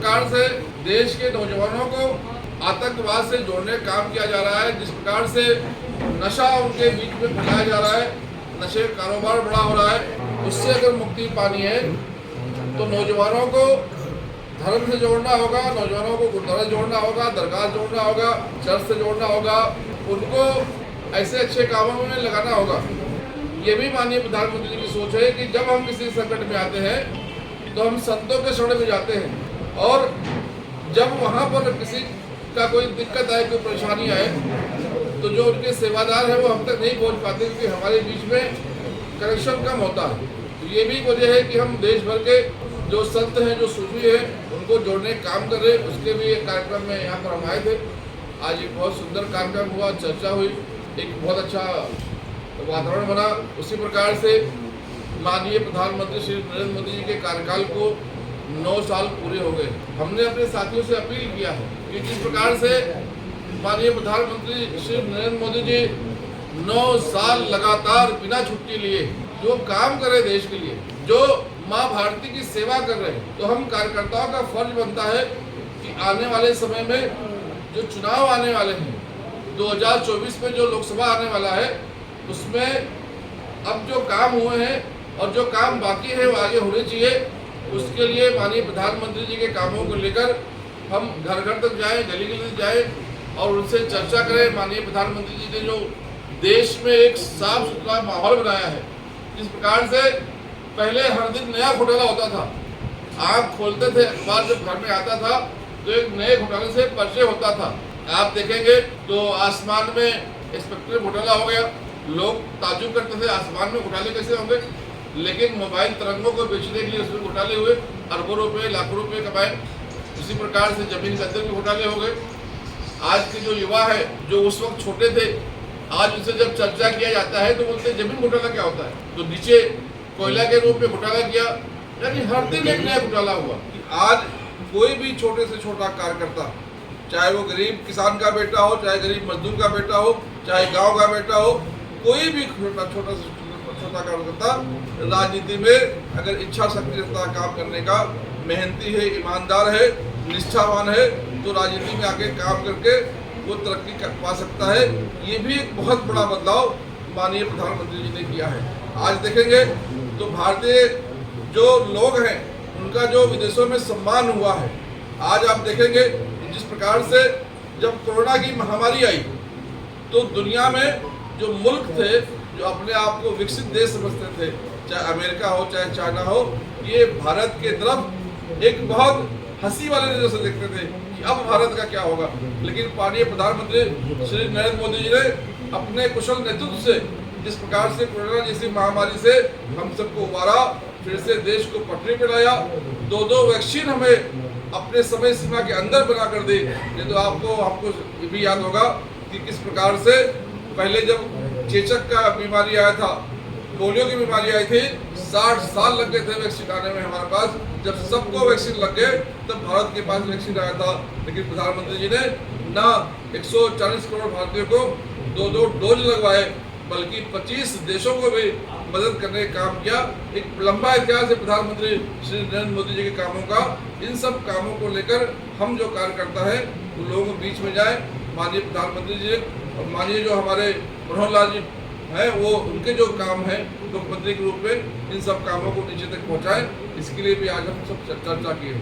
प्रकार से देश के नौजवानों को आतंकवाद से जोड़ने का काम किया जा रहा है, जिस प्रकार से नशा उनके बीच में फैलाया जा रहा है, नशे का कारोबार बड़ा हो रहा है, उससे अगर मुक्ति पानी है तो नौजवानों को धर्म से जोड़ना होगा, नौजवानों को गुरुद्वारा जोड़ना होगा, दरगाह जोड़ना होगा, चर्च से जोड़ना होगा, उनको ऐसे अच्छे कामों में लगाना होगा। ये भी माननीय प्रधानमंत्री जी की सोच है कि जब हम किसी संकट में आते हैं तो हम संतों के शरण में जाते हैं, और जब वहाँ पर किसी का कोई दिक्कत आए, कोई परेशानी आए, तो जो उनके सेवादार हैं वो हम तक नहीं पहुँच पाते, क्योंकि हमारे बीच में कनेक्शन कम होता है। तो ये भी वजह है कि हम देश भर के जो संत हैं, जो सूफी हैं, उनको जोड़ने का काम कर रहे हैं। उसके भी एक कार्यक्रम में यहाँ पर हम आए थे। आज एक बहुत सुंदर कार्यक्रम हुआ, चर्चा हुई, एक बहुत अच्छा वातावरण बना। उसी प्रकार से माननीय प्रधानमंत्री श्री नरेंद्र मोदी जी के कार्यकाल को 9 साल पूरे हो गए। हमने अपने साथियों से अपील किया है कि जिस प्रकार से माननीय प्रधानमंत्री श्री नरेंद्र मोदी जी 9 साल लगातार बिना छुट्टी लिए जो काम कर रहे देश के लिए, जो माँ भारती की सेवा कर रहे हैं, तो हम कार्यकर्ताओं का फर्ज बनता है कि आने वाले समय में जो चुनाव आने वाले हैं, 2024 में जो लोकसभा आने वाला है, उसमें अब जो काम हुए हैं और जो काम बाकी है वो आगे होने चाहिए। उसके लिए माननीय प्रधानमंत्री जी के कामों को लेकर हम घर घर तक जाएं, गली गली जाएं और उनसे चर्चा करें। माननीय प्रधानमंत्री जी ने जो देश में एक साफ सुथरा माहौल बनाया है, जिस प्रकार से पहले हर दिन नया घोटाला होता था, आँख खोलते थे अखबार जब घर में आता था तो एक नए घोटाले से परिचय होता था। आप देखेंगे तो आसमान में इंस्पेक्टर घोटाला हो गया, लोग ताजुब करते थे आसमान में घोटाले कैसे होंगे, लेकिन मोबाइल तरंगों को बेचने के लिए उसमें घोटाले हुए, अरबों रुपए लाखों रुपए कमाए। इसी प्रकार से जमीन के अंदर भी घोटाले हो गए। आज के जो युवा है, जो उस वक्त छोटे थे, आज उनसे जब चर्चा किया जाता है तो बोलते हैं जमीन घोटाला क्या होता है, तो नीचे कोयला के रूप में घोटाला किया, यानी हर दिन एक नया घोटाला हुआ। आज कोई भी छोटे से छोटा कार्यकर्ता, चाहे वो गरीब किसान का बेटा हो, चाहे गरीब मजदूर का बेटा हो, चाहे गांव का बेटा हो, कोई भी छोटा से छोटा कार्यकर्ता राजनीति में अगर इच्छा शक्ति रखता काम करने का, मेहनती है, ईमानदार है, निष्ठावान है, तो राजनीति में आके काम करके वो तरक्की पा सकता है। ये भी एक बहुत बड़ा बदलाव माननीय प्रधानमंत्री जी ने किया है। आज देखेंगे तो भारतीय जो लोग हैं उनका जो विदेशों में सम्मान हुआ है। आज आप देखेंगे जिस प्रकार से जब कोरोना की महामारी आई तो दुनिया में जो मुल्क थे, जो अपने आप को विकसित देश समझते थे, चाहे अमेरिका हो चाहे चाइना हो, ये भारत के तरफ एक बहुत हंसी वाले नजर से देखते थे कि अब भारत का क्या होगा। लेकिन माननीय प्रधानमंत्री श्री नरेंद्र मोदी जी ने अपने कुशल नेतृत्व से जिस प्रकार से कोरोना जैसी महामारी से हम सबको उबारा, फिर से देश को पटरी पे लाया, 2 वैक्सीन हमें अपने समय सीमा के अंदर बना कर दी। ये तो हमको ये भी याद होगा कि किस प्रकार से पहले जब चेचक का बीमारी आया था, पोलियो की बीमारी आई थी, 60 साल लग गए थे वैक्सीन आने में हमारे पास। जब सबको वैक्सीन लग गए तब भारत के पास वैक्सीन आया था। लेकिन प्रधानमंत्री जी ने ना 140 करोड़ भारतीयों को 2 डोज लगवाए, बल्कि 25 देशों को भी मदद करने का काम किया। एक लंबा इतिहास है प्रधानमंत्री श्री नरेंद्र मोदी जी के कामों का। इन सब कामों को लेकर हम जो कार्यकर्ता है वो लोगों के बीच में जाए। माननीय प्रधानमंत्री जी और माननीय जो हमारे मनोहर लाल जी है, वो उनके जो काम है मुख्यमंत्री के रूप में इन सब कामों को नीचे तक पहुंचाएं, इसके लिए भी आज हम सब चर्चा की है।